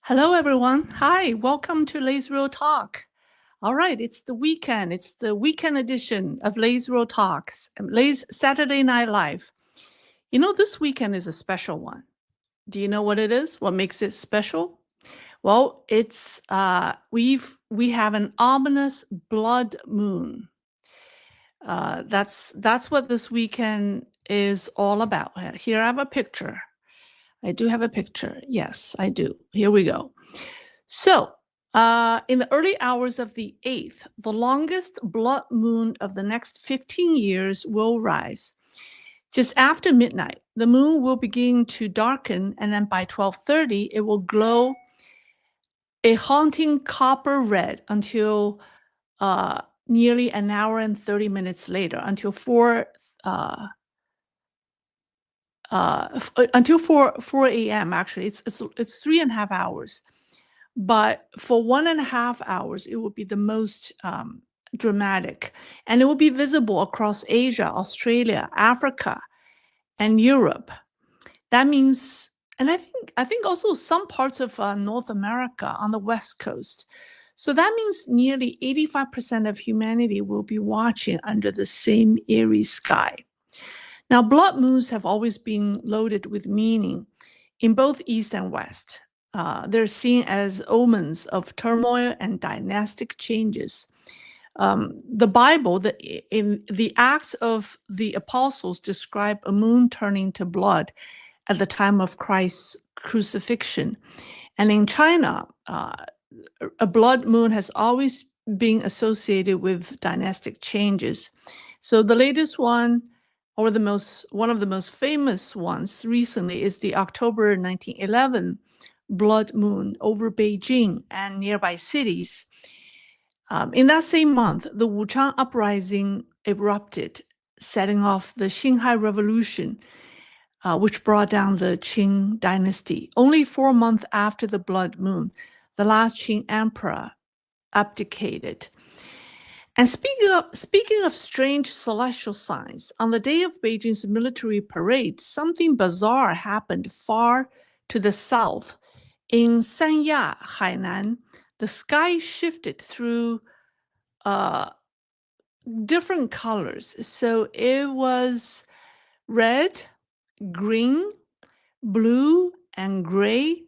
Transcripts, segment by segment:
Hello, everyone. Hi, welcome to Leisrealtalk. All right, it's the weekend. It's the weekend edition of Leisrealtalks, Leis Saturday Night Live. You know, this weekend is a special one. Do you know what it is? What makes it special? Well, it's we have an ominous blood moon. That's what this weekend is all about. Here I have a picture. I do have a picture. Yes, I do. Here we go. So, in the early hours of the 8th, the longest blood moon of the next 15 years will rise. Just after midnight, the moon will begin to darken, and then by 12:30, it will glow a haunting copper red until nearly an hour and 30 minutes later, until 4 a.m. Actually, it's 3.5 hours. But for 1.5 hours, it will be the most dramatic, and it will be visible across Asia, Australia, Africa, and Europe. That means, and I think also some parts of North America on the West Coast. So that means nearly 85% of humanity will be watching under the same eerie sky. Now, blood moons have always been loaded with meaning in both East and West. They're seen as omens of turmoil and dynastic changes. The Bible, in the Acts of the Apostles, describe a moon turning to blood at the time of Christ's crucifixion. And in China, a blood moon has always been associated with dynastic changes. So the latest one, or one of the most famous ones recently, is the October 1911 blood moon over Beijing and nearby cities. In that same month, the Wuchang uprising erupted, setting off the Xinhai Revolution, which brought down the Qing dynasty. Only 4 months after the blood moon, the last Qing emperor abdicated. And speaking of strange celestial signs, on the day of Beijing's military parade, something bizarre happened far to the south. In Sanya, Hainan, the sky shifted through different colors. So it was red, green, blue, and gray.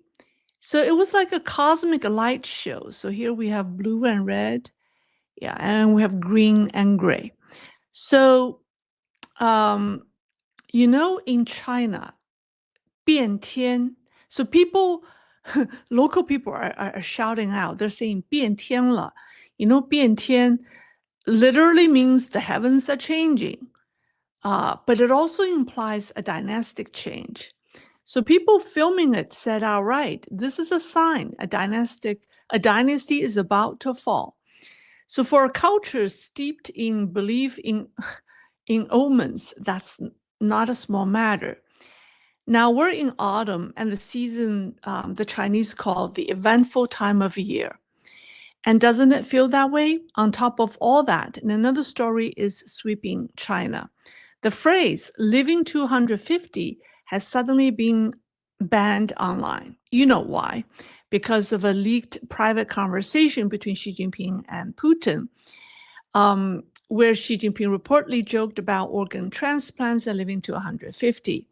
So it was like a cosmic light show. So here we have blue and red. Yeah, and we have green and gray. So, in China, 变天. So local people are shouting out. They're saying 变天了. 变天 literally means the heavens are changing. But it also implies a dynastic change. So people filming it said, all right, this is a sign, a dynasty is about to fall. So for a culture steeped in belief in omens, that's not a small matter. Now we're in autumn, and the season the Chinese call the eventful time of year. And doesn't it feel that way? On top of all that, and another story is sweeping China. The phrase living to 150 has suddenly been banned online. You know why? Because of a leaked private conversation between Xi Jinping and Putin, where Xi Jinping reportedly joked about organ transplants and living to 150.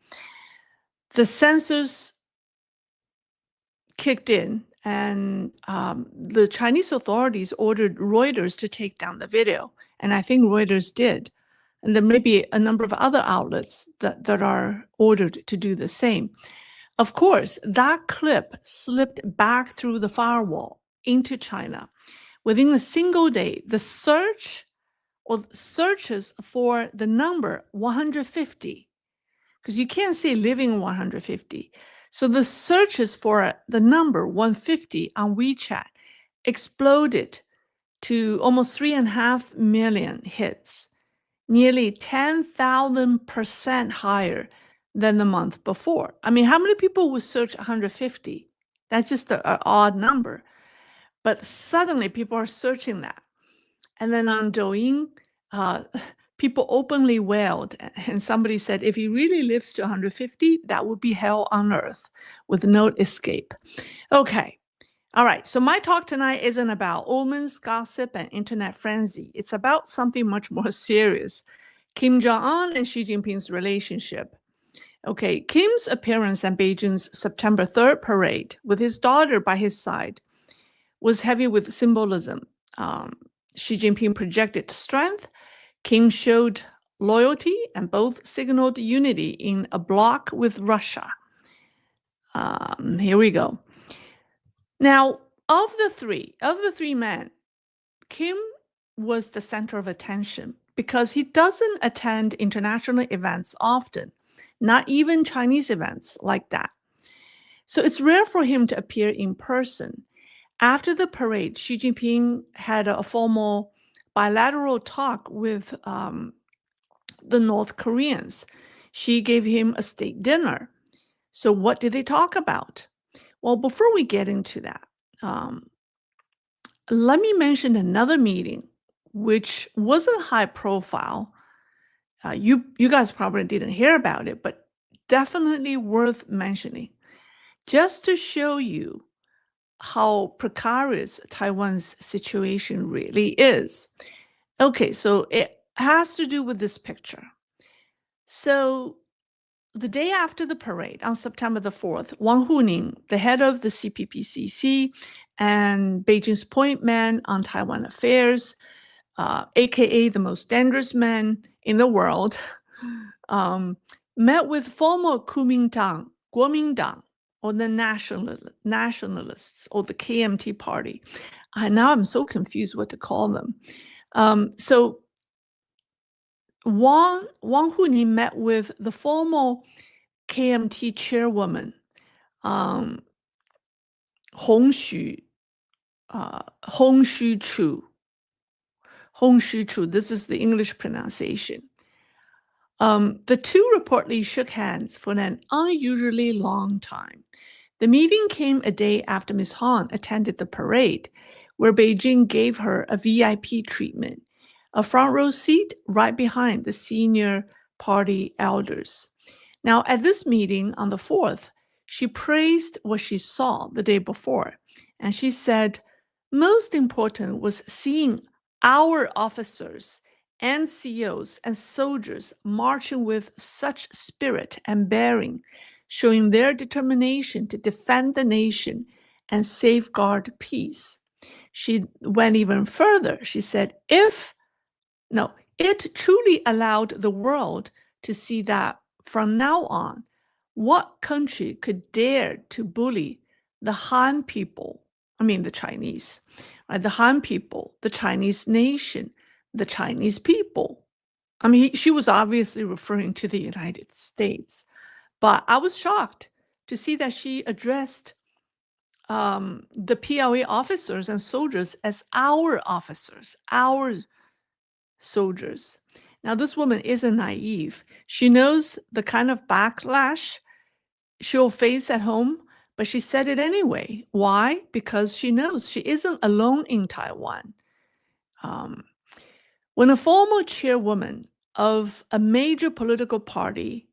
The censors kicked in, and the Chinese authorities ordered Reuters to take down the video. And I think Reuters did. And there may be a number of other outlets that are ordered to do the same. Of course, that clip slipped back through the firewall into China. Within a single day, the searches for the number 150, because you can't say living 150. So the searches for the number 150 on WeChat exploded to almost 3.5 million hits, nearly 10,000% higher than the month before. I mean, how many people would search 150? That's just an odd number. But suddenly people are searching that. And then on Douyin, people openly wailed. And somebody said, if he really lives to 150, that would be hell on earth with no escape. Okay, All right, so my talk tonight isn't about omens, gossip, and internet frenzy. It's about something much more serious. Kim Jong-un and Xi Jinping's relationship. Okay, Kim's appearance at Beijing's September 3rd parade with his daughter by his side was heavy with symbolism. Xi Jinping projected strength, Kim showed loyalty, and both signaled unity in a bloc with Russia. Here we go. Now, of the three men, Kim was the center of attention because he doesn't attend international events often, not even Chinese events like that. So it's rare for him to appear in person. After the parade, Xi Jinping had a formal bilateral talk with the North Koreans. She gave him a state dinner. So what did they talk about? Well, before we get into that, let me mention another meeting, which wasn't high profile. You guys probably didn't hear about it, but definitely worth mentioning, just to show you how precarious Taiwan's situation really is. Okay, so it has to do with this picture. So the day after the parade, on September the 4th, Wang Huning, the head of the CPPCC and Beijing's point man on Taiwan affairs, aka the most dangerous man in the world, met with former Kuomintang, Kuomintang, or the nationalists, or the KMT party. Now I'm so confused what to call them. So Wang Huning met with the former KMT chairwoman, Hong Xu Chu. Hong Xu Chu, this is the English pronunciation. The two reportedly shook hands for an unusually long time. The meeting came a day after Ms. Han attended the parade, where Beijing gave her a VIP treatment, a front row seat right behind the senior party elders. Now, at this meeting on the 4th, she praised what she saw the day before, and she said, most important was seeing our officers, NCOs, and soldiers marching with such spirit and bearing, showing their determination to defend the nation and safeguard peace. She went even further. She said, it truly allowed the world to see that from now on, what country could dare to bully the Han people, the Chinese, right? The Han people, the Chinese nation, the Chinese people. She was obviously referring to the United States, but I was shocked to see that she addressed the PLA officers and soldiers as our officers, our soldiers. Now, this woman isn't naive. She knows the kind of backlash she'll face at home, but she said it anyway. Why? Because she knows she isn't alone in Taiwan. When a former chairwoman of a major political party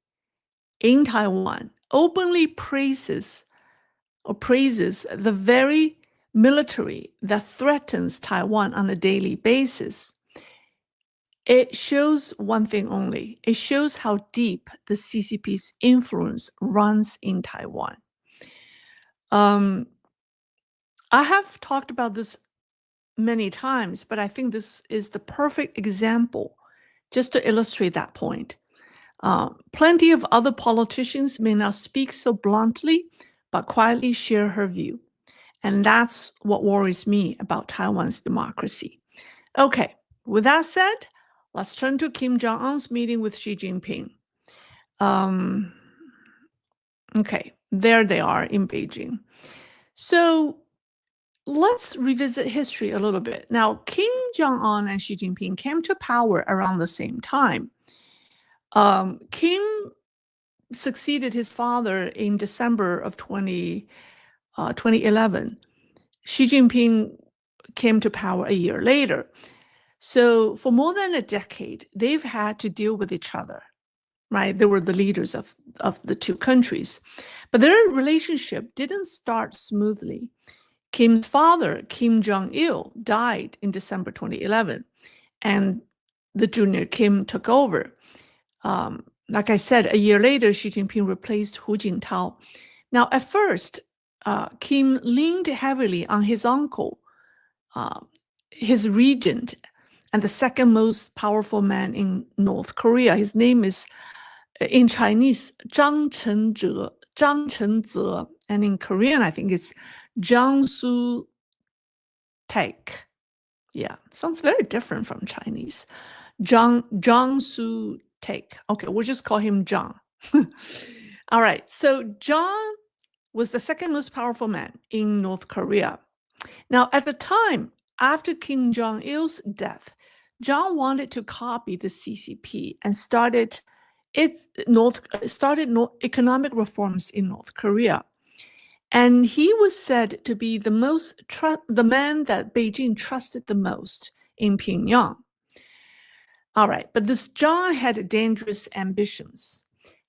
in Taiwan openly praises the very military that threatens Taiwan on a daily basis, it shows one thing only. It shows how deep the CCP's influence runs in Taiwan. I have talked about this many times, but I think this is the perfect example just to illustrate that point. Plenty of other politicians may not speak so bluntly, but quietly share her view. And that's what worries me about Taiwan's democracy. Okay, with that said, let's turn to Kim Jong-un's meeting with Xi Jinping. Okay, there they are in Beijing. So let's revisit history a little bit. Now, Kim Jong-un and Xi Jinping came to power around the same time. Kim succeeded his father in December of 2011. Xi Jinping came to power a year later. So for more than a decade, they've had to deal with each other, right? They were the leaders of the two countries. But their relationship didn't start smoothly. Kim's father, Kim Jong-il, died in December 2011, and the junior Kim took over. Like I said, a year later, Xi Jinping replaced Hu Jintao. Now, at first, Kim leaned heavily on his uncle, his regent, and the second most powerful man in North Korea. His name is, in Chinese, Zhang Chenzhe, and in Korean, I think it's Jiangsu Taek. Yeah, sounds very different from Chinese. Jiangsu Taek. Okay, we'll just call him Zhang. All right, so Zhang was the second most powerful man in North Korea. Now, at the time, after Kim Jong-il's death, Zhang wanted to copy the CCP and started economic reforms in North Korea. And he was said to be the man that Beijing trusted the most in Pyongyang. All right, but this Zhang had dangerous ambitions.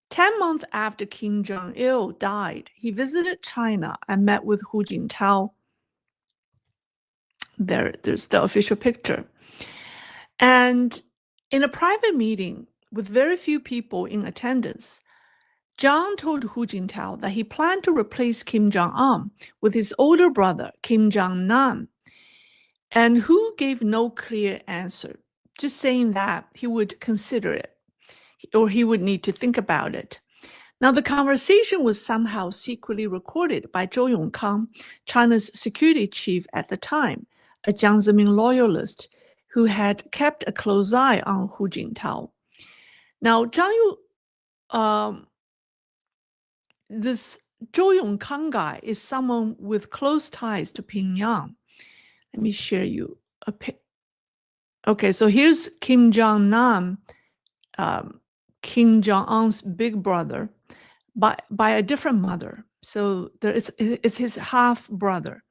10 months after Kim Jong-il died, he visited China and met with Hu Jintao. There's the official picture. And in a private meeting with very few people in attendance, Zhang told Hu Jintao that he planned to replace Kim Jong-un with his older brother, Kim Jong-nam. And Hu gave no clear answer, just saying that he would consider it, or he would need to think about it. Now, the conversation was somehow secretly recorded by Zhou Yongkang, China's security chief at the time, a Jiang Zemin loyalist who had kept a close eye on Hu Jintao. Now, this Zhou Yongkang guy is someone with close ties to Pyongyang. Let me share you a pic. Okay, so here's Kim Jong-nam, Kim Jong-un's big brother, by a different mother. So it's his half brother.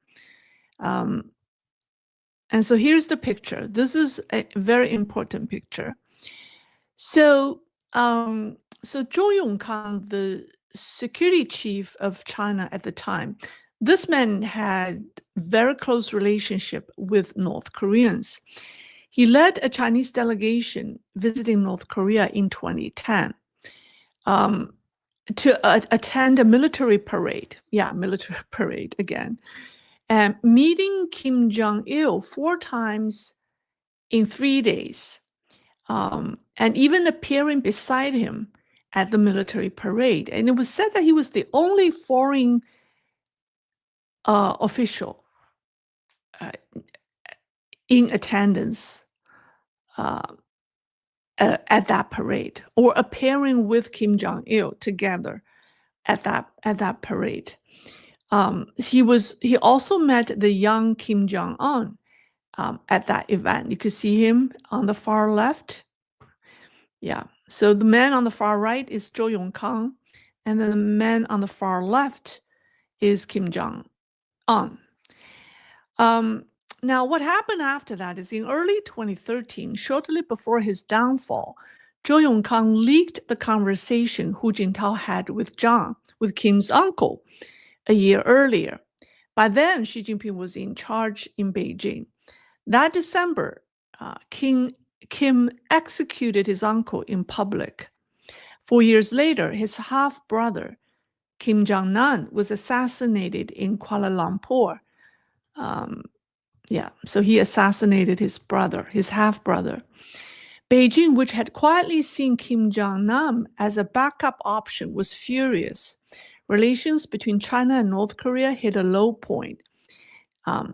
And so here's the picture. This is a very important picture. So, Zhou Yongkang, the security chief of China at the time, this man had very close relationship with North Koreans. He led a Chinese delegation visiting North Korea in 2010 to attend a military parade. Yeah, military parade again. And meeting Kim Jong-il 4 times in 3 days, and even appearing beside him at the military parade. And it was said that he was the only foreign official in attendance at that parade, or appearing with Kim Jong-il together at that parade. He also met the young Kim Jong-un at that event. You could see him on the far left. Yeah, so the man on the far right is Zhou Yongkang, and then the man on the far left is Kim Jong-un. Now, what happened after that is in early 2013, shortly before his downfall, Zhou Yongkang leaked the conversation Hu Jintao had with Kim's uncle, a year earlier. By then, Xi Jinping was in charge in Beijing. That December, Kim executed his uncle in public. 4 years later, his half-brother, Kim Jong-nam, was assassinated in Kuala Lumpur. So he assassinated his brother, his half-brother. Beijing, which had quietly seen Kim Jong-nam as a backup option, was furious. Relations between China and North Korea hit a low point,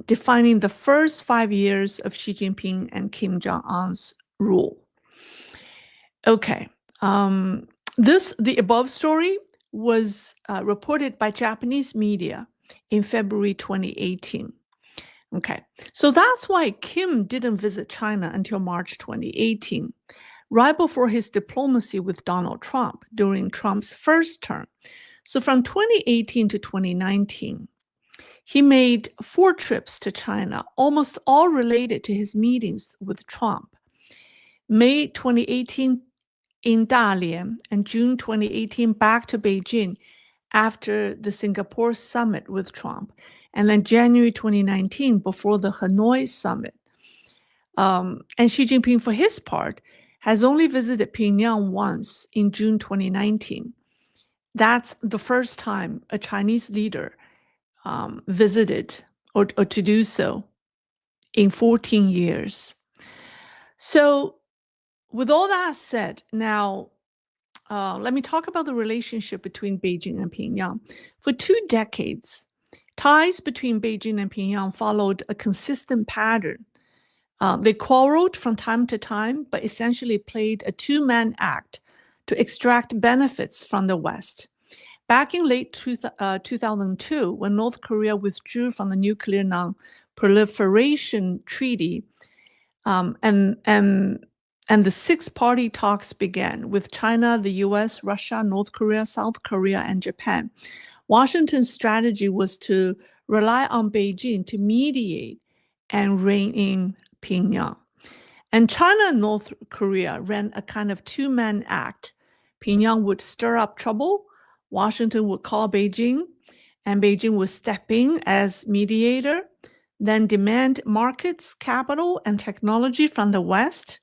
defining the first 5 years of Xi Jinping and Kim Jong-un's rule. Okay, the above story was reported by Japanese media in February 2018. Okay, so that's why Kim didn't visit China until March 2018, right before his diplomacy with Donald Trump during Trump's first term. So from 2018 to 2019, he made 4 trips to China, almost all related to his meetings with Trump. May 2018 in Dalian and June 2018 back to Beijing. after the Singapore summit with Trump, and then January 2019 before the Hanoi summit. And Xi Jinping, for his part, has only visited Pyongyang once in June 2019. That's the first time a Chinese leader visited or to do so in 14 years. So with all that said, now let me talk about the relationship between Beijing and Pyongyang. For 2 decades, ties between Beijing and Pyongyang followed a consistent pattern. They quarreled from time to time, but essentially played a two-man act to extract benefits from the West. Back in late 2002, when North Korea withdrew from the Nuclear Non-Proliferation Treaty, and the six-party talks began with China, the US, Russia, North Korea, South Korea, and Japan, Washington's strategy was to rely on Beijing to mediate and rein in Pyongyang. And China and North Korea ran a kind of two-man act. Pyongyang would stir up trouble, Washington would call Beijing, and Beijing would step in as mediator, then demand markets, capital, and technology from the West.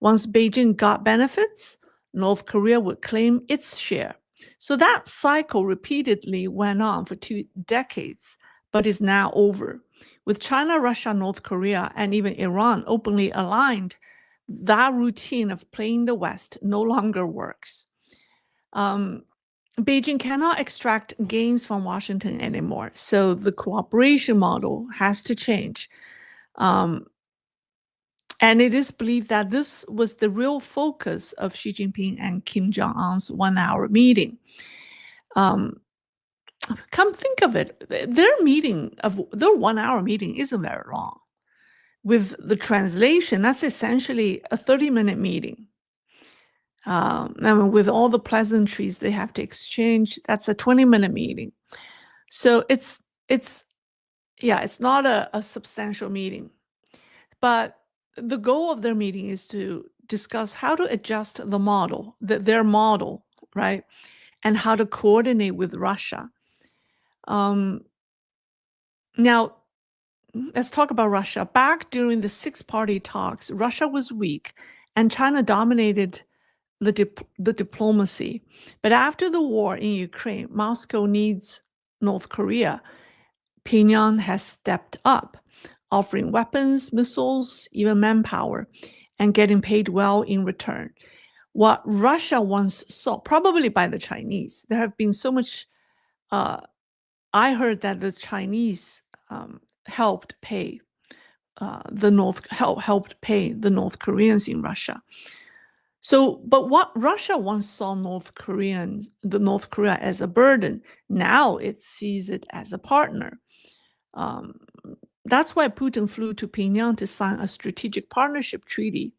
Once Beijing got benefits, North Korea would claim its share. So that cycle repeatedly went on for 2 decades, but is now over. With China, Russia, North Korea, and even Iran openly aligned, that routine of playing the West no longer works. Beijing cannot extract gains from Washington anymore, so the cooperation model has to change. And it is believed that this was the real focus of Xi Jinping and Kim Jong-un's 1-hour meeting. Come think of it, their 1-hour meeting isn't very long. With the translation, that's essentially a 30-minute meeting. And with all the pleasantries they have to exchange, that's a 20-minute meeting. So it's not a substantial meeting. But the goal of their meeting is to discuss how to adjust the model, their model, right? And how to coordinate with Russia. Now, let's talk about Russia. Back during the six-party talks, Russia was weak and China dominated the diplomacy. But after the war in Ukraine, Moscow needs North Korea. Pyongyang has stepped up, offering weapons, missiles, even manpower, and getting paid well in return. What Russia once saw, probably by the Chinese, there have been so much, I heard that the Chinese helped pay the North Koreans in Russia. So, but what Russia once saw North Korea as a burden, now it sees it as a partner. That's why Putin flew to Pyongyang to sign a strategic partnership treaty,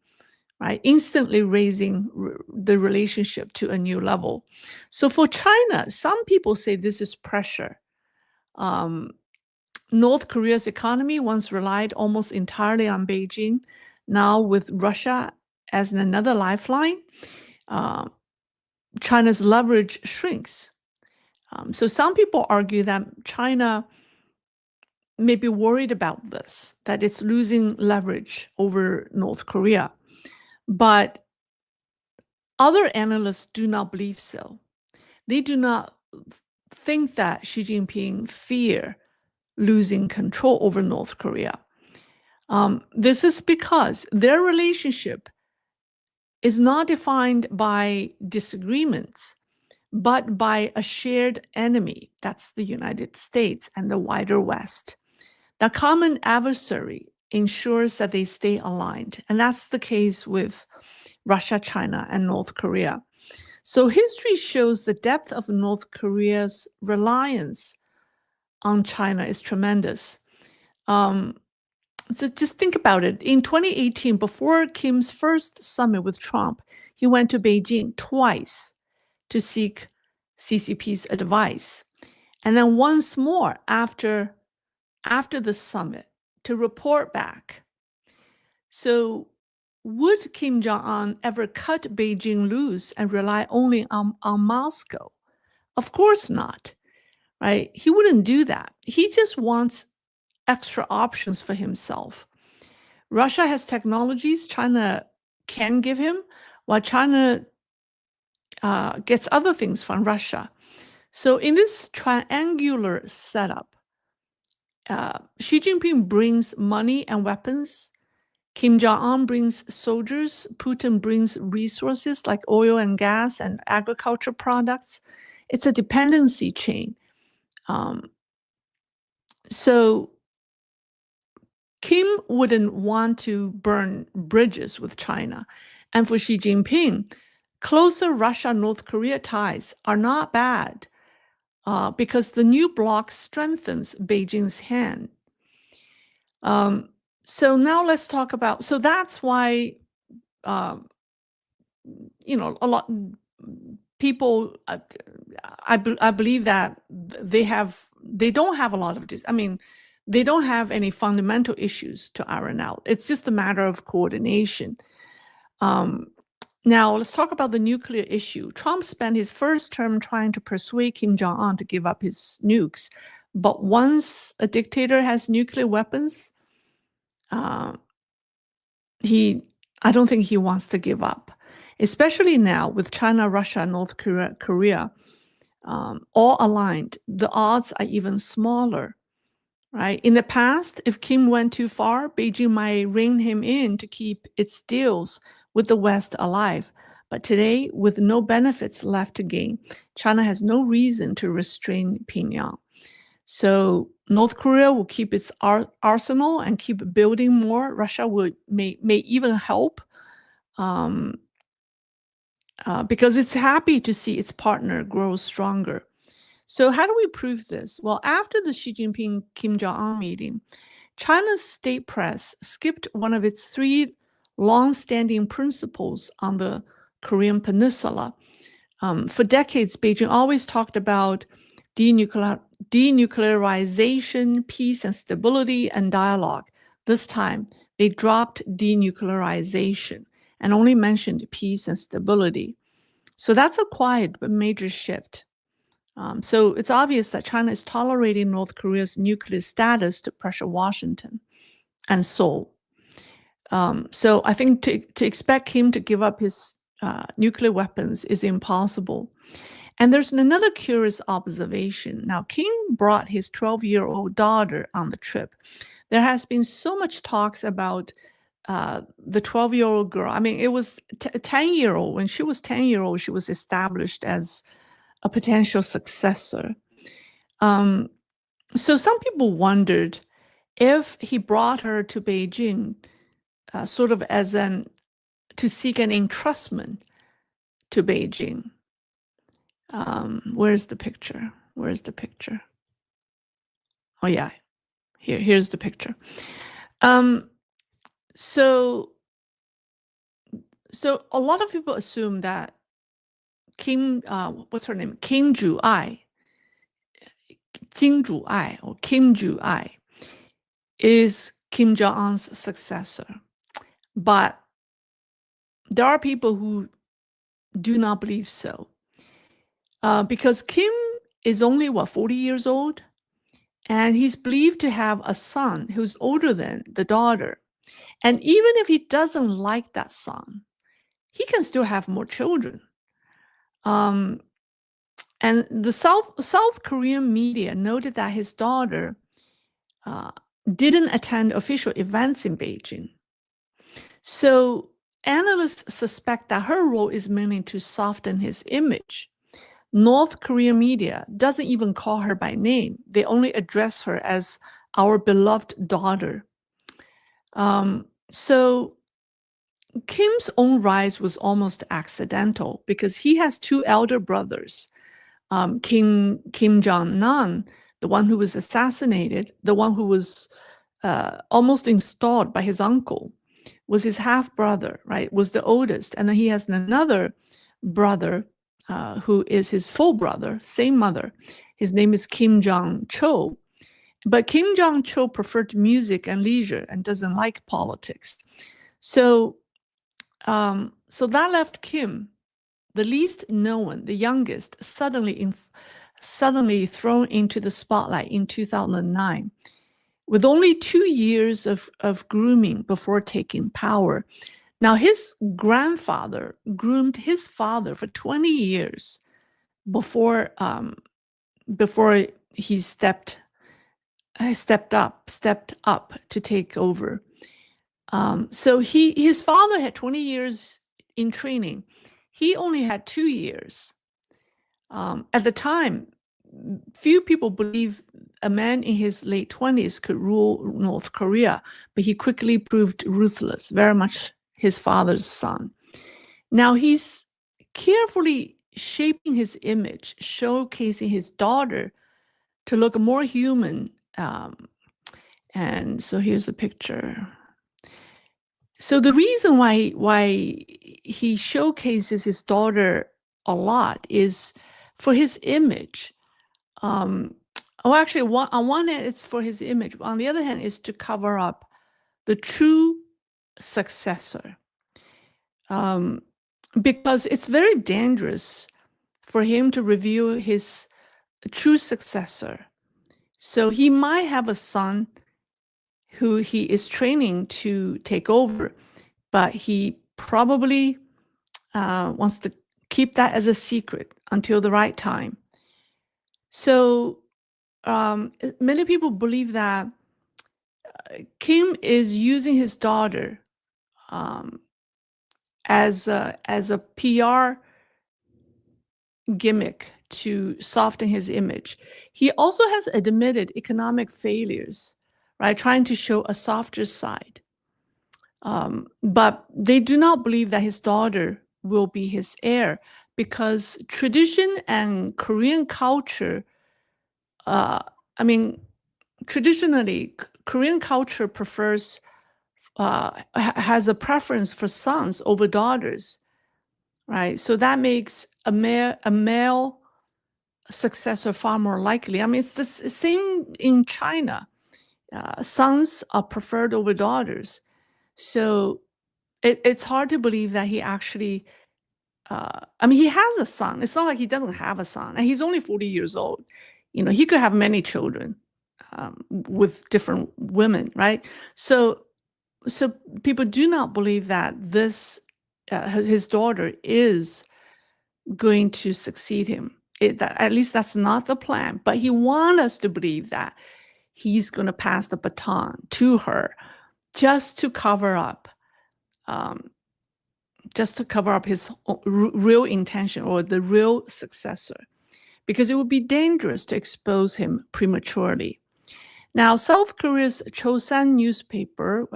right? Instantly raising the relationship to a new level. So for China, some people say this is pressure. North Korea's economy once relied almost entirely on Beijing. Now with Russia as another lifeline, China's leverage shrinks. So some people argue that China may be worried about this, that it's losing leverage over North Korea. But other analysts do not believe so. They do not think that Xi Jinping fear losing control over North Korea. This is because their relationship is not defined by disagreements, but by a shared enemy. That's the United States and the wider West. The common adversary ensures that they stay aligned. And that's the case with Russia, China, and North Korea. So history shows the depth of North Korea's reliance on China is tremendous. So just think about it. In 2018, before Kim's first summit with Trump, he went to Beijing twice to seek CCP's advice. And then once more after the summit to report back. So would Kim Jong-un ever cut Beijing loose and rely only on Moscow? Of course not, right? He wouldn't do that. He just wants extra options for himself. Russia has technologies China can give him, while China gets other things from Russia. So in this triangular setup, Xi Jinping brings money and weapons. Kim Jong-un brings soldiers. Putin brings resources like oil and gas and agriculture products. It's a dependency chain. So Kim wouldn't want to burn bridges with China. And for Xi Jinping, closer Russia-North Korea ties are not bad because the new bloc strengthens Beijing's hand. So now let's talk about, so that's why, a lot people, I believe that they don't have a lot of, they don't have any fundamental issues to iron out. It's just a matter of coordination. Now, let's talk about the nuclear issue. Trump spent his first term trying to persuade Kim Jong-un to give up his nukes. But once a dictator has nuclear weapons, I don't think he wants to give up, especially now with China, Russia, North Korea all aligned. The odds are even smaller, right? In the past, if Kim went too far, Beijing might rein him in to keep its deals with the West alive. But today, with no benefits left to gain, China has no reason to restrain Pyongyang. So North Korea will keep its arsenal and keep building more. Russia may even help because it's happy to see its partner grow stronger. So how do we prove this? Well, after the Xi Jinping-Kim Jong-un meeting, China's state press skipped one of its 3 long-standing principles on the Korean Peninsula. For decades, Beijing always talked about denuclearization, peace and stability, and dialogue. This time, they dropped denuclearization and only mentioned peace and stability. So that's a quiet but major shift. So it's obvious that China is tolerating North Korea's nuclear status to pressure Washington and Seoul. So I think to expect Kim to give up his nuclear weapons is impossible. And there's another curious observation. Now, Kim brought his 12-year-old daughter on the trip. There has been so much talks about the 12-year-old girl. I mean, it was 10-year-old. When she was 10-year-old, she was established as a potential successor. So some people wondered if he brought her to Beijing sort of as to seek an entrustment to Beijing. Where's the picture? Where's the picture? Oh yeah, here's the picture. So a lot of people assume that Kim, what's her name? Kim Ju-ai, Jing Ju-ai, or Kim Ju-ai, is Kim Jong-un's successor. But there are people who do not believe so. Because Kim is only, 40 years old? And he's believed to have a son who's older than the daughter. And even if he doesn't like that son, he can still have more children. And the South Korean media noted that his daughter didn't attend official events in Beijing. So analysts suspect that her role is mainly to soften his image. North Korean media doesn't even call her by name. They only address her as our beloved daughter. So Kim's own rise was almost accidental because he has 2 elder brothers. Kim Jong-un, the one who was assassinated, the one who was almost installed by his uncle, was his half-brother, right? Was the oldest. And then he has another brother who is his full brother, same mother. His name is Kim Jong-chol. But Kim Jong-chol preferred music and leisure and doesn't like politics. So that left Kim the least known, the youngest, suddenly thrown into the spotlight in 2009, with only 2 years of grooming before taking power. Now, his grandfather groomed his father for 20 years before he stepped up to take over. So his father had 20 years in training. He only had 2 years. At the time, few people believed a man in his late 20s could rule North Korea, but he quickly proved ruthless, very much his father's son. Now he's carefully shaping his image, showcasing his daughter to look more human. And so here's a picture. So the reason why he showcases his daughter a lot is for his image. Actually, on one hand, it's for his image. On the other hand, is to cover up the true successor. Because it's very dangerous for him to reveal his true successor. So he might have a son who he is training to take over, but he probably wants to keep that as a secret until the right time. So many people believe that Kim is using his daughter as a PR gimmick to soften his image. He also has admitted economic failures, right? Trying to show a softer side. But they do not believe that his daughter will be his heir, because tradition and Korean culture, traditionally, Korean culture has a preference for sons over daughters, right? So that makes a male successor far more likely. It's the same in China. Sons are preferred over daughters. So it's hard to believe that he actually, he has a son. It's not like he doesn't have a son. And he's only 40 years old. He could have many children with different women, right? So people do not believe that his daughter is going to succeed him. At least that's not the plan. But he wants us to believe that he's going to pass the baton to her, just to cover up his real intention, or the real successor, because it would be dangerous to expose him prematurely. Now, South Korea's Chosan newspaper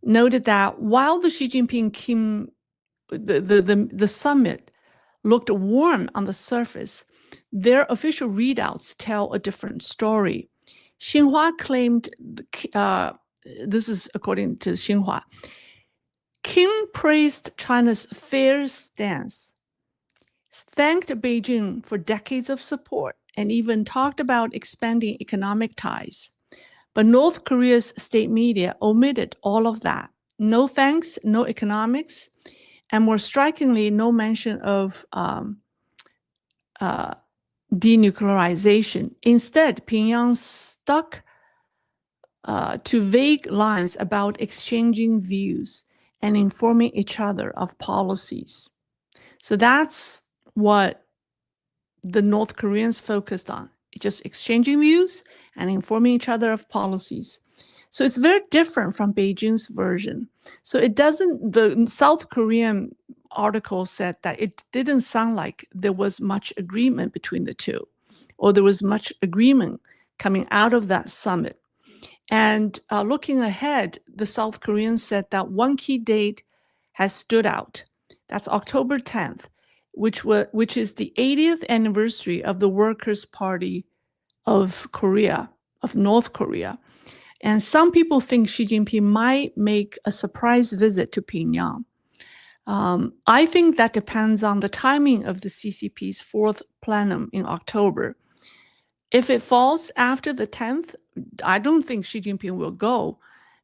noted that while the Xi Jinping the summit looked warm on the surface, their official readouts tell a different story. Xinhua claimed, this is according to Xinhua, Kim praised China's fair stance, thanked Beijing for decades of support, and even talked about expanding economic ties. But North Korea's state media omitted all of that. No thanks, no economics, and more strikingly, no mention of denuclearization. Instead, Pyongyang stuck to vague lines about exchanging views and informing each other of policies. So that's what the North Koreans focused on, just exchanging views and informing each other of policies. So it's very different from Beijing's version. So the South Korean article said that it didn't sound like there was much agreement between the two, or there was much agreement coming out of that summit. And looking ahead, the South Koreans said that one key date has stood out. That's October 10th, which is the 80th anniversary of the Workers' Party of North Korea. And some people think Xi Jinping might make a surprise visit to Pyongyang. I think that depends on the timing of the CCP's fourth plenum in October. If it falls after the 10th, I don't think Xi Jinping will go,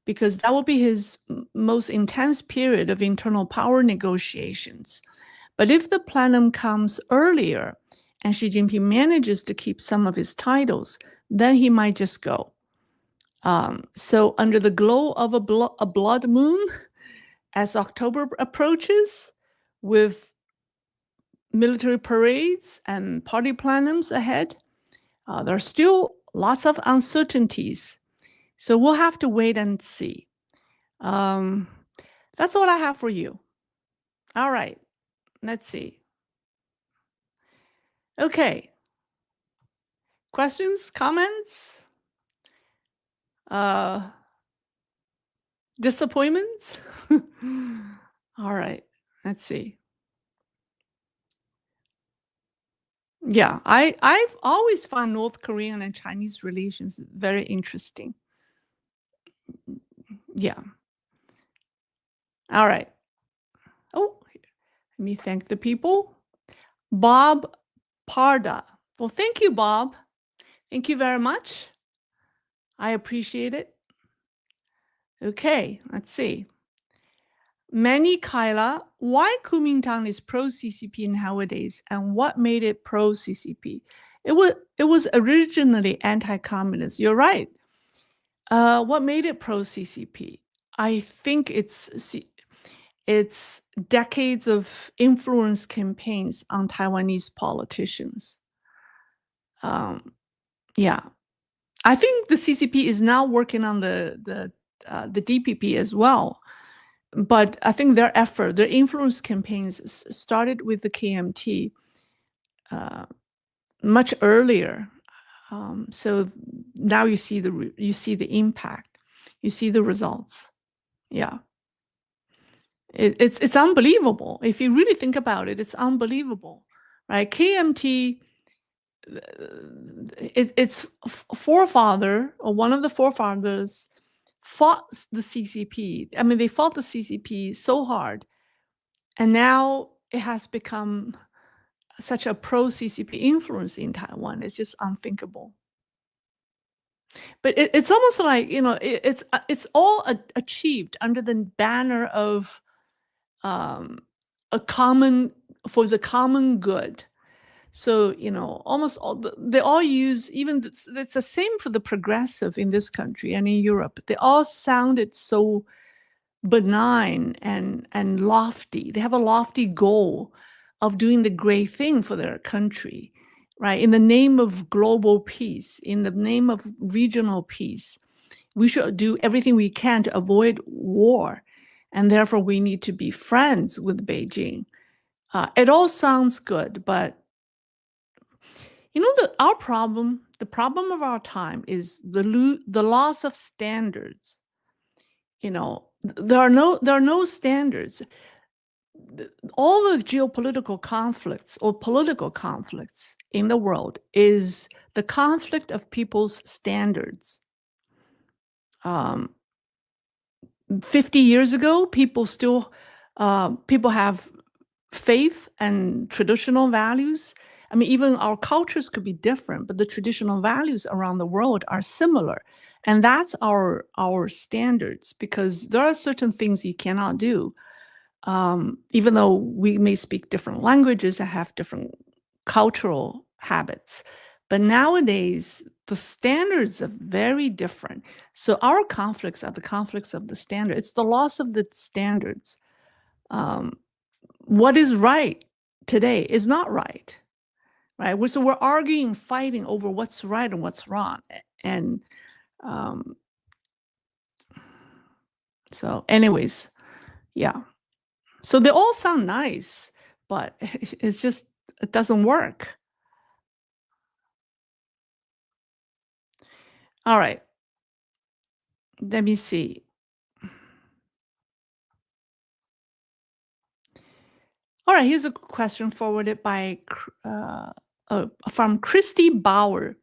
because that will be his most intense period of internal power negotiations. But if the plenum comes earlier and Xi Jinping manages to keep some of his titles, then he might just go. So under the glow of a blood moon, as October approaches, with military parades and party plenums ahead, there are still lots of uncertainties. So we'll have to wait and see. That's all I have for you. All right, let's see. Okay. Questions, comments, disappointments? All right, let's see. Yeah, I've always found North Korean and Chinese relations very interesting. Yeah. All right. Oh, let me thank the people. Bob Parda. Well, thank you, Bob. Thank you very much. I appreciate it. Okay, let's see. Manny Kyla, why Kuomintang is pro-CCP nowadays and what made it pro-CCP? It was originally anti-communist. You're right. What made it pro-CCP? I think it's decades of influence campaigns on Taiwanese politicians. Yeah, I think the CCP is now working on the DPP as well. But I think their effort, their influence campaigns started with the KMT much earlier. So now you see the impact, you see the results. Yeah, it's unbelievable if you really think about it. It's unbelievable, right? KMT, its forefather or one of the forefathers fought the CCP. I mean, they fought the CCP so hard, and now it has become such a pro-CCP influence in Taiwan. It's just unthinkable. But it's almost like, it's all achieved under the banner of for the common good. So, almost they all use, even it's the same for the progressive in this country and in Europe. They all sounded so benign and lofty. They have a lofty goal of doing the great thing for their country, right? In the name of global peace, in the name of regional peace, we should do everything we can to avoid war. And therefore, we need to be friends with Beijing. It all sounds good, but our problem, the problem of our time is the loss of standards. There are no standards. All the geopolitical conflicts or political conflicts in the world is the conflict of people's standards. 50 years ago, people have faith and traditional values. I mean, even our cultures could be different, but the traditional values around the world are similar. And that's our standards, because there are certain things you cannot do. Even though we may speak different languages and have different cultural habits. But nowadays, the standards are very different. So our conflicts are the conflicts of the standard. It's the loss of the standards. What is right today is not right, right? So we're arguing, fighting over what's right and what's wrong. And so anyways, yeah. So they all sound nice, but it doesn't work. All right. Let me see. All right, here's a question forwarded by from Christy Bauer.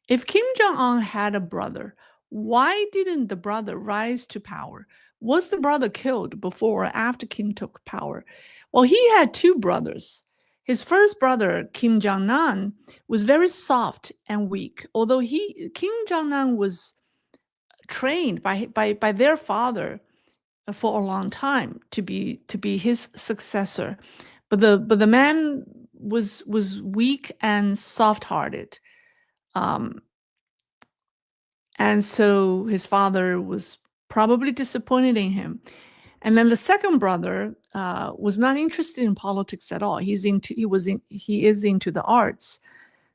If Kim Jong-un had a brother, why didn't the brother rise to power? Was the brother killed before or after Kim took power? Well, he had two brothers. His first brother, Kim Jong-nam, was very soft and weak, although Kim Jong-nam was trained by their father for a long time to be his successor. But the man was weak and soft-hearted. And so his father was probably disappointed in him. And then the second brother was not interested in politics at all. He is into the arts.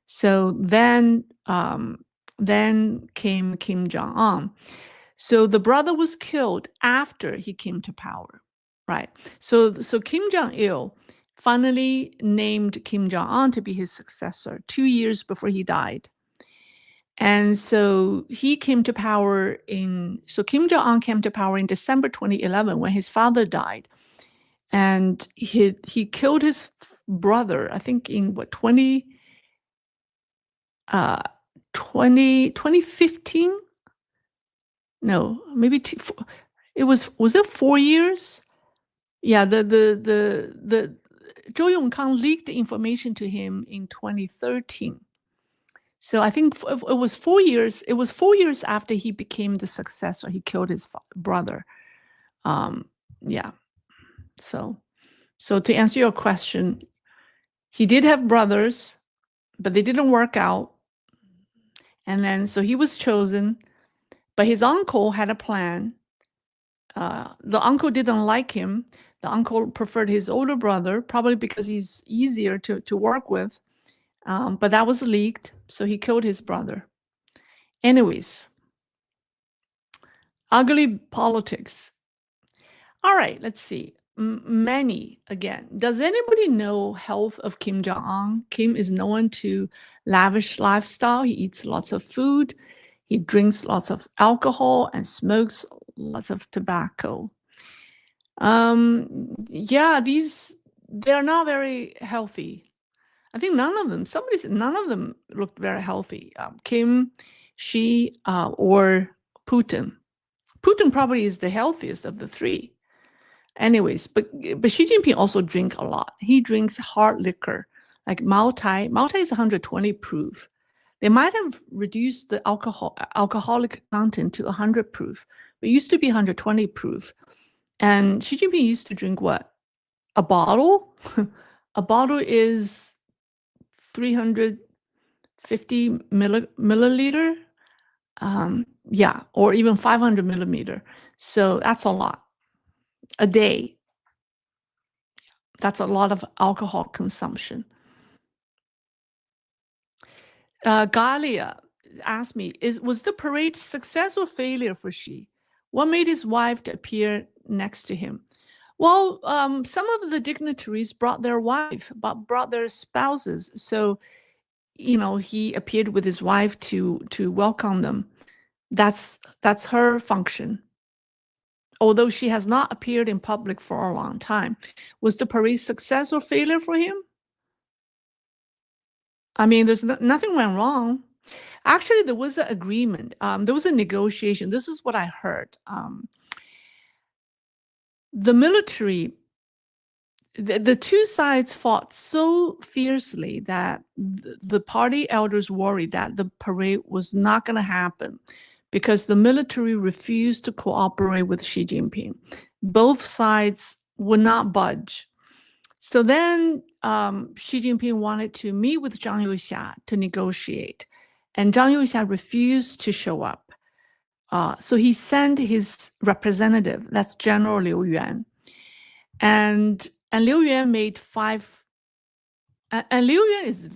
So then came Kim Jong-un. So the brother was killed after he came to power, right? So Kim Jong-il finally named Kim Jong-un to be his successor 2 years before he died. And so he came to power so Kim Jong-un came to power in December 2011 when his father died. And he killed his brother, I think in 2015? No, maybe it was it 4 years? Yeah, the Jong-un leaked information to him in 2013. So I think it was 4 years. It was 4 years after he became the successor. He killed his brother. Yeah. So to answer your question, he did have brothers, but they didn't work out. And then so he was chosen, but his uncle had a plan. The uncle didn't like him. The uncle preferred his older brother, probably because he's easier to work with. But that was leaked, so he killed his brother. Anyways, ugly politics. All right, let's see. Many again. Does anybody know health of Kim Jong-un? Kim is known to lavish lifestyle. He eats lots of food. He drinks lots of alcohol and smokes lots of tobacco. Yeah, they're not very healthy. I think none of them. Somebody said none of them looked very healthy. Kim, Xi, or Putin. Putin probably is the healthiest of the three. Anyways, but Xi Jinping also drinks a lot. He drinks hard liquor, like Mao Tai. Mao Tai is 120 proof. They might have reduced the alcoholic content to 100 proof. It used to be 120 proof. And Xi Jinping used to drink what? A bottle? A bottle is 350 milliliter. Yeah, or even 500 millimeter. So that's a lot. A day. That's a lot of alcohol consumption. Galia asked me, was the parade success or failure for Xi? What made his wife to appear next to him? Well, some of the dignitaries brought their brought their spouses. So, he appeared with his wife to welcome them. That's her function. Although she has not appeared in public for a long time. Was the parade success or failure for him? I mean, there's nothing went wrong. Actually, there was an agreement. There was a negotiation. This is what I heard. The military, the two sides fought so fiercely that the party elders worried that the parade was not going to happen because the military refused to cooperate with Xi Jinping. Both sides would not budge. So then Xi Jinping wanted to meet with Zhang Youxia to negotiate, and Zhang Youxia refused to show up. So he sent his representative, that's General Liu Yuan. And Liu Yuan made 5. And Liu Yuan is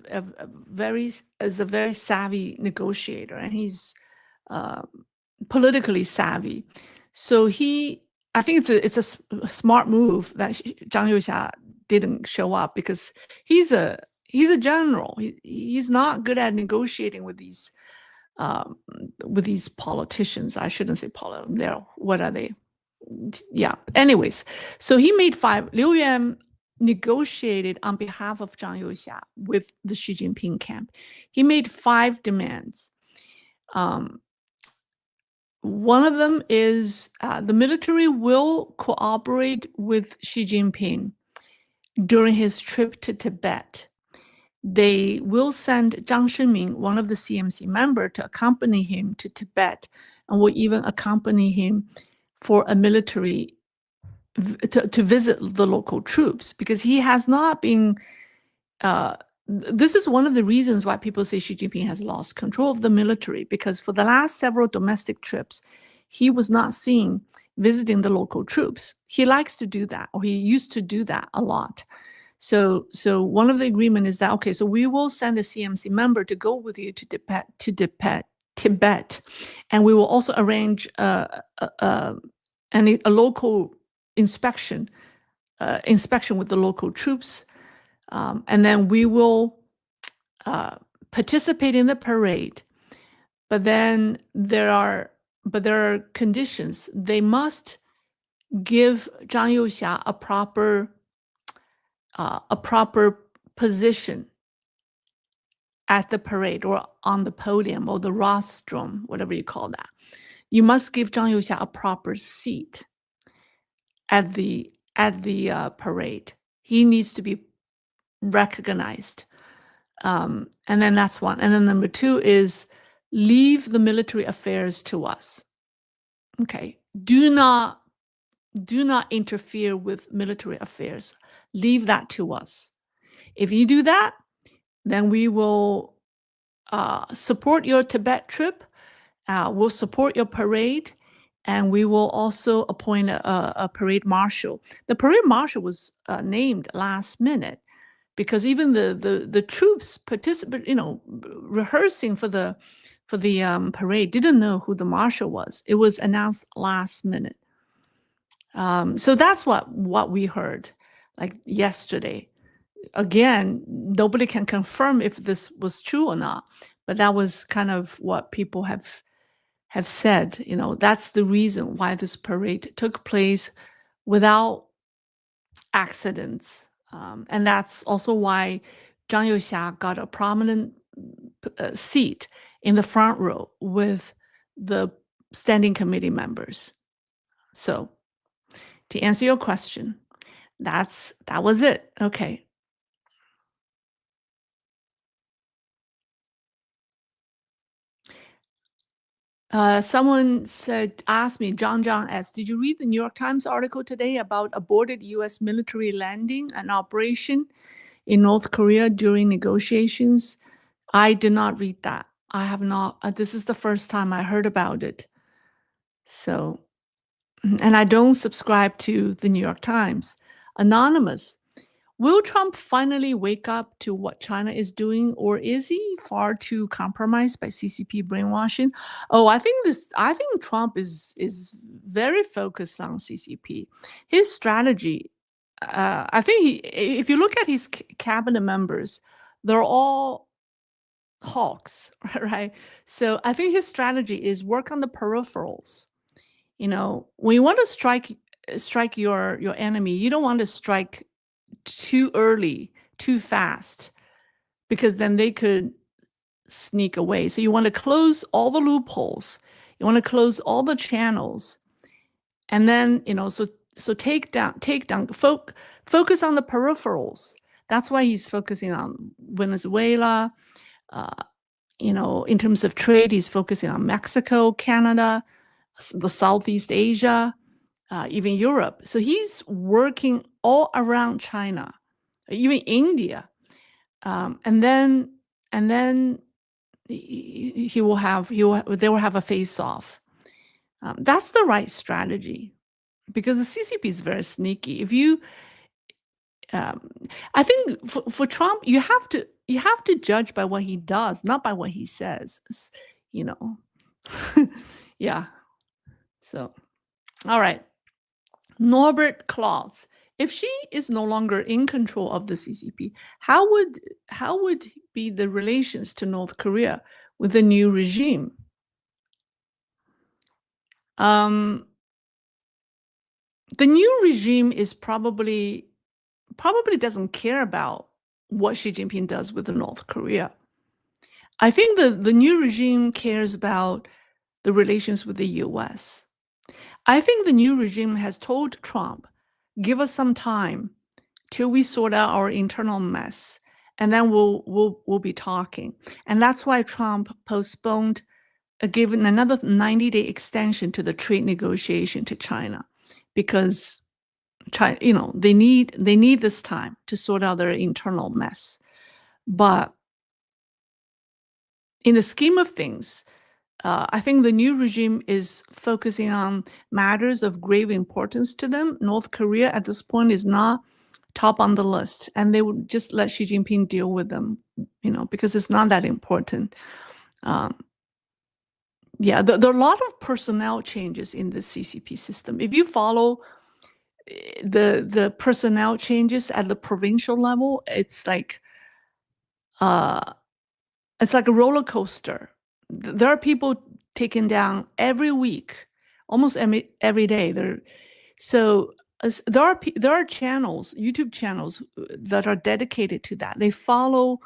a very savvy negotiator, and he's politically savvy. So I think it's a smart move that Zhang Youxia didn't show up because he's a general. He's not good at negotiating with these politicians. I shouldn't say what are they? Yeah. Anyways, so he made 5. Liu Yuan negotiated on behalf of Zhang Youxia with the Xi Jinping camp. He made 5 demands. One of them is the military will cooperate with Xi Jinping during his trip to Tibet. They will send Zhang Shiming, one of the CMC members, to accompany him to Tibet, and will even accompany him for a military to visit the local troops, because he has not been. This is one of the reasons why people say Xi Jinping has lost control of the military, because for the last several domestic trips, he was not seen visiting the local troops. He likes to do that, or he used to do that a lot. So one of the agreement is that, okay, so we will send a CMC member to go with you to Tibet, and we will also arrange a local inspection with the local troops, and then we will participate in the parade. But then there are conditions. They must give Zhang Youxia a proper position at the parade, or on the podium, or the rostrum, whatever you call that. You must give Zhang Youxia a proper seat at the parade. He needs to be recognized. And then that's one. And then number two is leave the military affairs to us. Okay. Do not interfere with military affairs. Leave that to us. If you do that, then we will support your Tibet trip. We'll support your parade, and we will also appoint a parade marshal. The parade marshal was named last minute, because even the troops rehearsing for the parade didn't know who the marshal was. It was announced last minute. So that's what we heard, like yesterday. Again, nobody can confirm if this was true or not, but that was kind of what people have said. That's the reason why this parade took place without accidents. And that's also why Zhang Youxia got a prominent seat in the front row with the standing committee members. So to answer your question, that was it. Okay. Someone asked me, Zhang S, did you read the New York Times article today about aborted U.S. military landing and operation in North Korea during negotiations? I did not read that. I have not. This is the first time I heard about it. So, and I don't subscribe to the New York Times. Anonymous. Will Trump finally wake up to what China is doing, or is he far too compromised by CCP brainwashing? Oh, I think Trump is very focused on CCP. His strategy, I think if you look at his cabinet members, they're all hawks, right? So I think his strategy is work on the peripherals. When you want to strike your enemy, you don't want to strike too early, too fast, because then they could sneak away. So you want to close all the loopholes. You want to close all the channels. And then, so take down, focus on the peripherals. That's why he's focusing on Venezuela. In terms of trade, he's focusing on Mexico, Canada, the Southeast Asia, even Europe. So he's working all around China, even India, and then they will have a face-off. That's the right strategy, because the CCP is very sneaky. If you, I think for Trump, you have to judge by what he does, not by what he says. Yeah. So, all right. Norbert Klaus. If Xi is no longer in control of the CCP, how would be the relations to North Korea with the new regime? The new regime is probably doesn't care about what Xi Jinping does with North Korea. I think the new regime cares about the relations with the US. I think the new regime has told Trump, give us some time till we sort out our internal mess, and then we'll be talking. And that's why Trump postponed, given another 90-day extension to the trade negotiation to China, because they need this time to sort out their internal mess. But in the scheme of things, I think the new regime is focusing on matters of grave importance to them. North Korea at this point is not top on the list, and they would just let Xi Jinping deal with them, because it's not that important. Um, yeah, there are a lot of personnel changes in the CCP system. If you follow the personnel changes at the provincial level, uh, it's like a roller coaster. There are people taken down every week, almost every day. There are channels, YouTube channels that are dedicated to that. They follow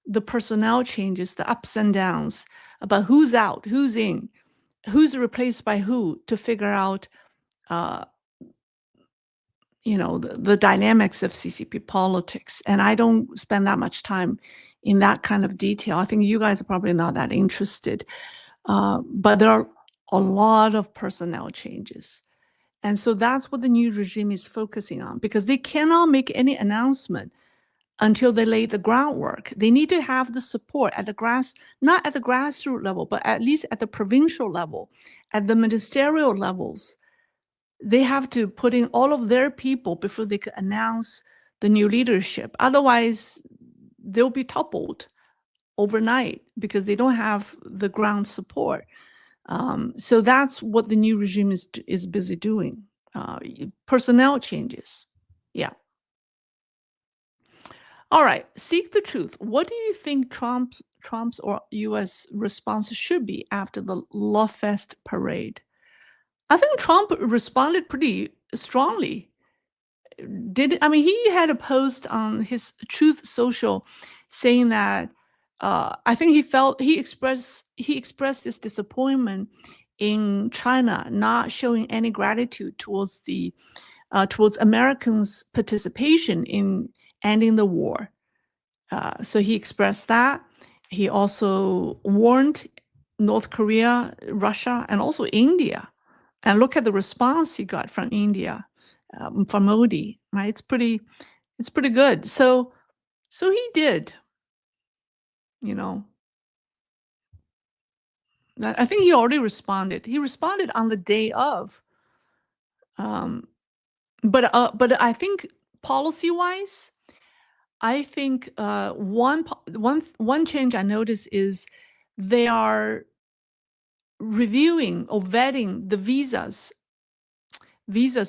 the personnel changes, the ups and downs, about who's out, who's in, who's replaced by who, to figure out uh, the dynamics of CCP politics. And I don't spend that much time in that kind of detail. I think you guys are probably not that interested. But there are a lot of personnel changes. And so that's what the new regime is focusing on, because they cannot make any announcement until they lay the groundwork. They need to have the support at not at the grassroots level, but at least at the provincial level, at the ministerial levels. They have to put in all of their people before they could announce the new leadership. Otherwise, they'll be toppled overnight because they don't have the ground support. So that's what the new regime is busy doing. Personnel changes. Yeah. All right. Seek the truth. What do you think Trump's or U.S. response should be after the Love Fest parade? I think Trump responded pretty strongly. He had a post on his Truth Social saying that I think he expressed his disappointment in China not showing any gratitude towards Americans' participation in ending the war. So he expressed that. He also warned North Korea, Russia, and also India. And look at the response he got from India, from Modi. Right? It's pretty good. So he did. I think he already responded. He responded on the day of. But I think policy-wise, I think one change I noticed is they are reviewing or vetting the visas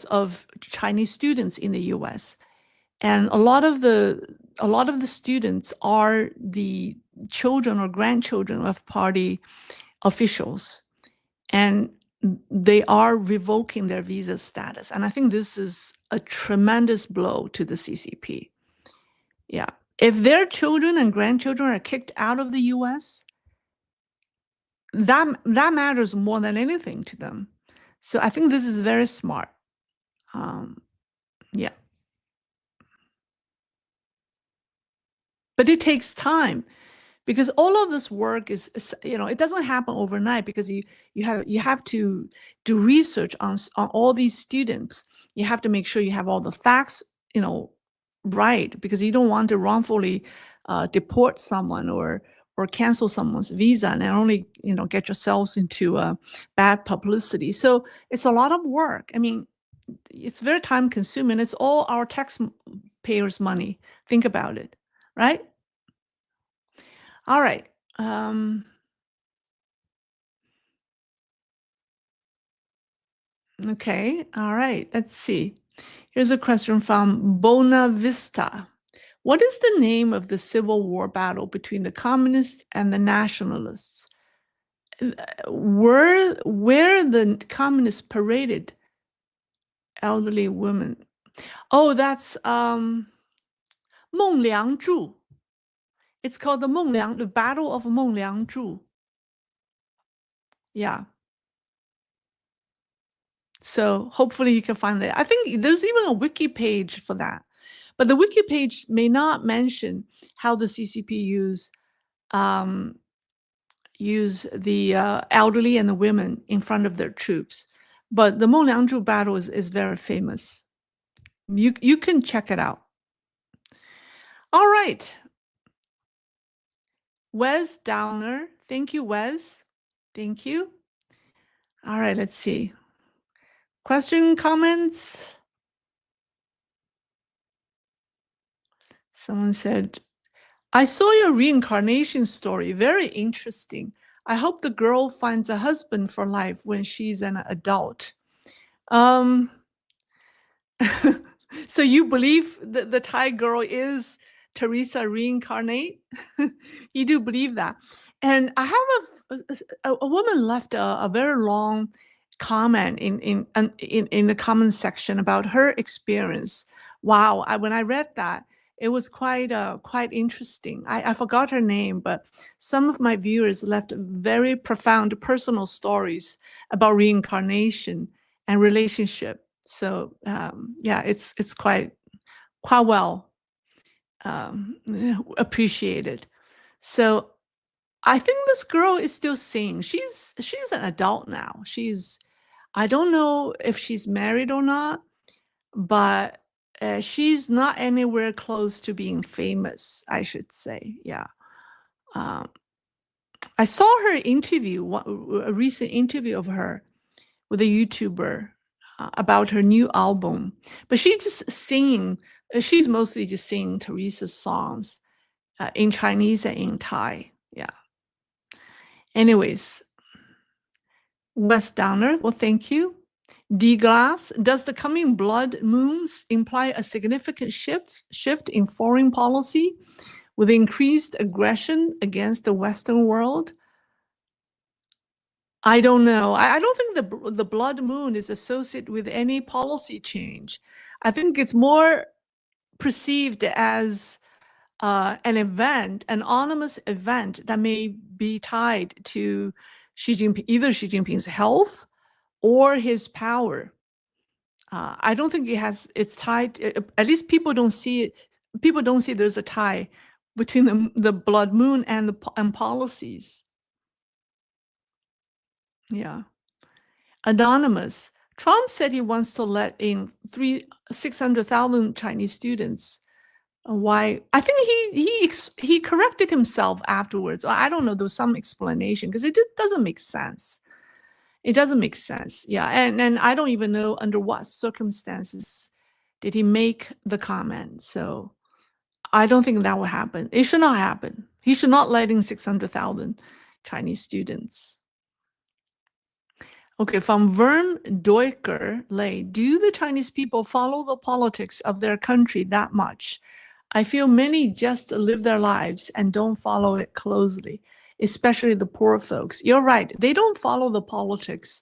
of Chinese students in the U.S. And a lot of the students are the children or grandchildren of party officials, and they are revoking their visa status. And I think this is a tremendous blow to the CCP. Yeah. If their children and grandchildren are kicked out of the US, that matters more than anything to them. So I think this is very smart. Yeah. But it takes time, because all of this work is it doesn't happen overnight, because you have to do research on all these students. You have to make sure you have all the facts right, because you don't want to wrongfully deport someone or cancel someone's visa and only get yourselves into bad publicity. So it's a lot of work. I mean, it's very time consuming. It's all our taxpayers' money. Think about it, right? All right. Okay. All right. Let's see. Here's a question from Bona Vista. What is the name of the Civil War battle between the communists and the nationalists? Where the communists paraded elderly women? Oh, that's Mengliangzhu. It's called the Battle of Mengliangzhu. Yeah. So hopefully you can find that. I think there's even a wiki page for that. But the wiki page may not mention how the CCP use the elderly and the women in front of their troops. But the Mengliangzhu battle is very famous. You can check it out. All right. Wes Downer. Thank you, Wes. Thank you. All right, let's see. Question, comments? Someone said, I saw your reincarnation story. Very interesting. I hope the girl finds a husband for life when she's an adult. Um, so you believe that the Thai girl is Teresa reincarnate? You do believe that? And I have a woman left a very long comment in the comment section about her experience. Wow, when I read that, it was quite interesting. I forgot her name, but some of my viewers left very profound personal stories about reincarnation and relationship. So yeah, it's quite well appreciated. So I think this girl is still singing. She's an adult now. I don't know if she's married or not, but she's not anywhere close to being famous, I should say. Yeah. Um, I saw her interview, a recent interview of her with a YouTuber about her new album, but she's just singing. She's mostly just singing Teresa's songs in Chinese and in Thai. Yeah. Anyways, Wes Downer, well, thank you. D Glass, does the coming blood moons imply a significant shift in foreign policy with increased aggression against the Western world? I don't know. I don't think the blood moon is associated with any policy change. I think it's more perceived as an event, an ominous event that may be tied to Xi Jinping, either Xi Jinping's health or his power. I don't think it's tied. At least people don't see it. People don't see there's a tie between the blood moon and policies. Yeah. Anonymous. Trump said he wants to let in 600,000 Chinese students. Why? I think he corrected himself afterwards. I don't know. There was some explanation because it doesn't make sense. It doesn't make sense. Yeah, and I don't even know under what circumstances did he make the comment. So I don't think that will happen. It should not happen. He should not let in 600,000 Chinese students. Okay, from Verm Deuker Lei, do the Chinese people follow the politics of their country that much? I feel many just live their lives and don't follow it closely, especially the poor folks. You're right. They don't follow the politics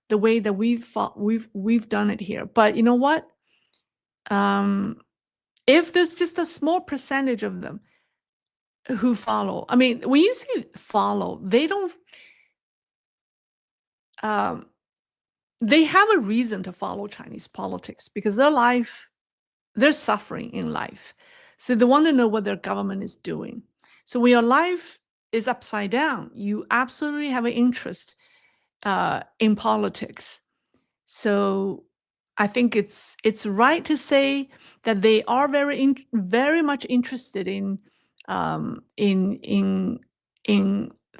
the way that we've done it here. But you know what? If there's just a small percentage of them who follow, I mean, when you say follow, they don't. They have a reason to follow Chinese politics because they're suffering in life. So they want to know what their government is doing. So when your life is upside down, you absolutely have an interest in politics. So I think it's right to say that they are very much interested in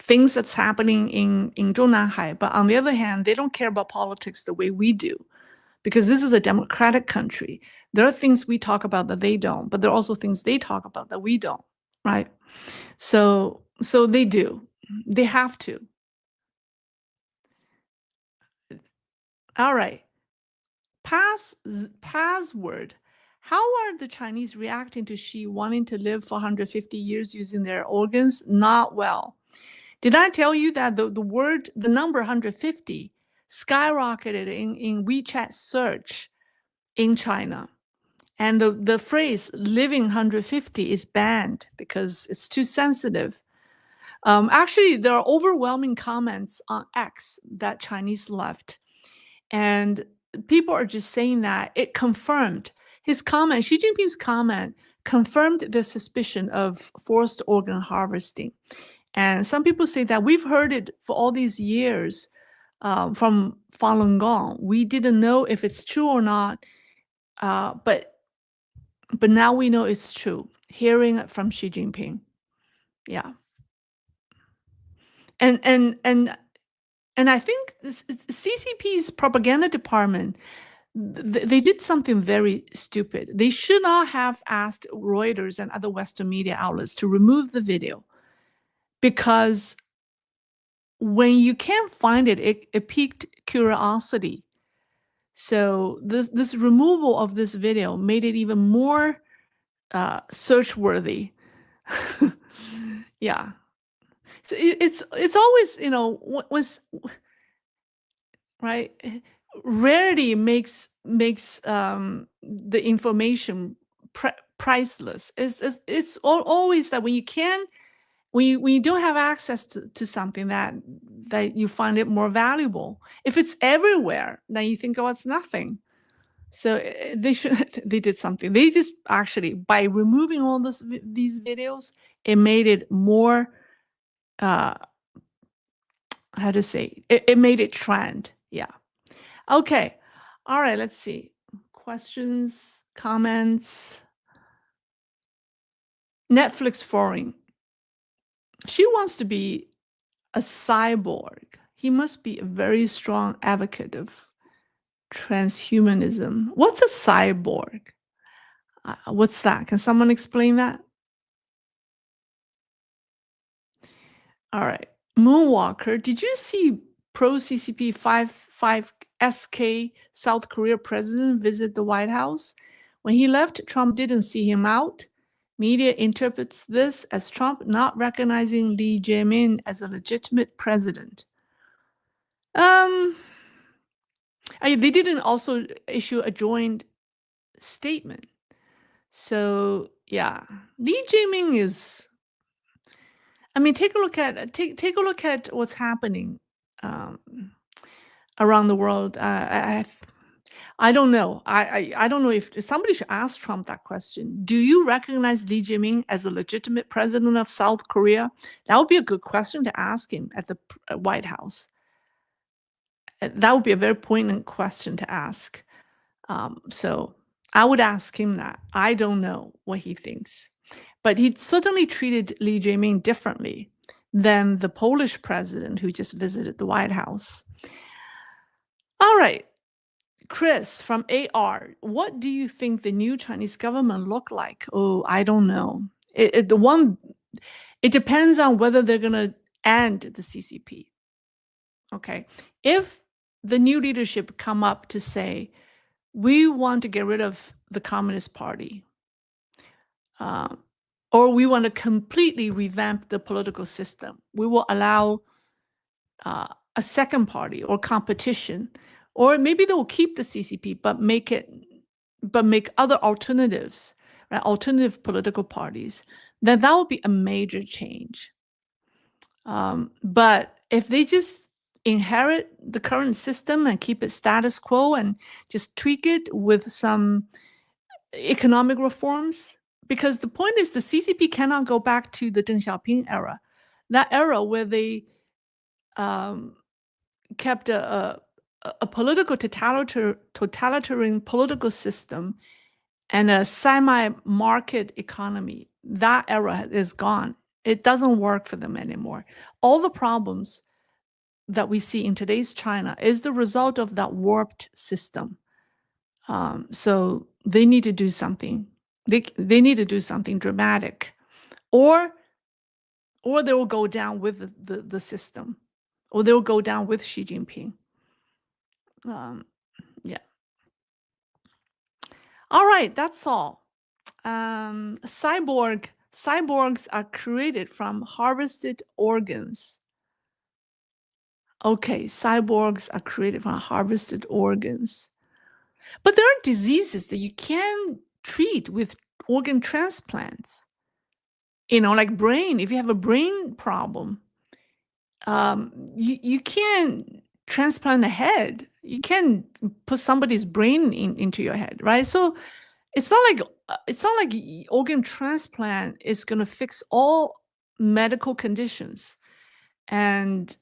things that's happening in Zhongnanhai. But on the other hand, they don't care about politics the way we do, because this is a democratic country. There are things we talk about that they don't, but there are also things they talk about that we don't, right? So they do. They have to. All right. Password. How are the Chinese reacting to Xi wanting to live for 150 years using their organs? Not well. Did I tell you that the number 150 skyrocketed in WeChat search in China? And the phrase living 150 is banned because it's too sensitive. Actually, there are overwhelming comments on X that Chinese left. And people are just saying that it confirmed his comment, Xi Jinping's comment confirmed the suspicion of forced organ harvesting. And some people say that we've heard it for all these years from Falun Gong. We didn't know if it's true or not. But now we know it's true. Hearing it from Xi Jinping. Yeah. And and and and I think this CCP's propaganda department, they did something very stupid. They should not have asked Reuters and other Western media outlets to remove the video, because when you can't find it, it piqued curiosity. So this removal of this video made it even more search worthy. Yeah. So it's always, was right. Rarity makes the information priceless. It's always that when you can, when you don't have access to something, that you find it more valuable. If it's everywhere, then you think, oh, it's nothing. So they should they did something. They just actually, by removing all these videos, it made it more uh how to say, it made it trend. Yeah. Okay. All right, let's see. Questions, comments. Netflix foreign. She wants to be a cyborg. He must be a very strong advocate of transhumanism. What's a cyborg? What's that? Can someone explain that? All right. Moonwalker, did you see pro CCP 5 SK South Korea president visit the White House? When he left, Trump didn't see him out. Media interprets this as Trump not recognizing Lee Jae-min as a legitimate president. They didn't also issue a joint statement. So yeah, Lee Jae-min is. I mean, take a look at what's happening um, around the world. I don't know. I don't know if somebody should ask Trump that question. Do you recognize Lee Jae-min as a legitimate president of South Korea? That would be a good question to ask him at the White House. That would be a very poignant question to ask. So I would ask him that. I don't know what he thinks. But he certainly treated Lee Jae-min differently than the Polish president who just visited the White House. All right. Chris from AR, what do you think the new Chinese government look like? Oh, I don't know. It depends on whether they're going to end the CCP. Okay. If the new leadership come up to say, we want to get rid of the Communist Party, or we want to completely revamp the political system, we will allow a second party or competition, or maybe they will keep the CCP but make other alternatives, right? Alternative political parties. Then that would be a major change. But if they just inherit the current system and keep it status quo and just tweak it with some economic reforms, because the point is the CCP cannot go back to the Deng Xiaoping era, that era where they kept a political totalitarian political system and a semi-market economy. That era is gone. It doesn't work for them anymore. All the problems that we see in today's China is the result of that warped system. So they need to do something. They need to do something dramatic, or they will go down with the system, or they will go down with Xi Jinping. Yeah. All right, that's all. Cyborgs are created from harvested organs. Okay, cyborgs are created from harvested organs. But there are diseases that you can treat with organ transplants. Like brain. If you have a brain problem, you can't transplant a head. You can't put somebody's brain into your head, right? So it's not like organ transplant is going to fix all medical conditions. And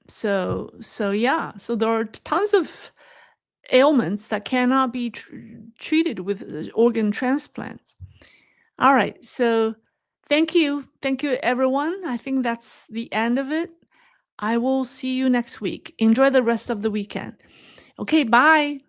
so yeah, so there are tons of ailments that cannot be treated with organ transplants. All right, so thank you. Thank you, everyone. I think that's the end of it. I will see you next week. Enjoy the rest of the weekend. Okay, bye.